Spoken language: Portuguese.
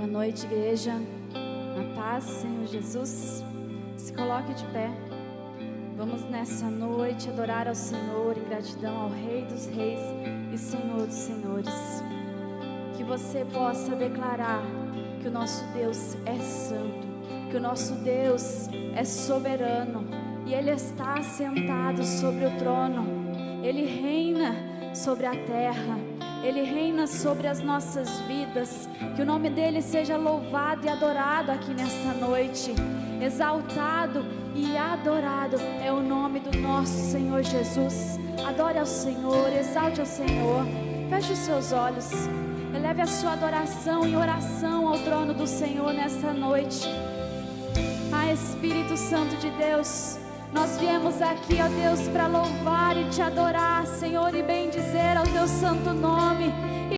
Boa noite, igreja. Na paz, Senhor Jesus. Se coloque de pé. Vamos nessa noite adorar ao Senhor em gratidão ao Rei dos Reis e Senhor dos Senhores. Que você possa declarar que o nosso Deus é santo, que o nosso Deus é soberano e Ele está sentado sobre o trono. Ele reina sobre a terra. Ele reina sobre as nossas vidas. Que o nome dele seja louvado e adorado aqui nesta noite. Exaltado e adorado é o nome do nosso Senhor Jesus. Adore ao Senhor, exalte ao Senhor. Feche os seus olhos. Eleve a sua adoração e oração ao trono do Senhor nesta noite. Ah, Espírito Santo de Deus, nós viemos aqui, ó Deus, para louvar e te adorar, Senhor, e bendizer ao teu santo nome.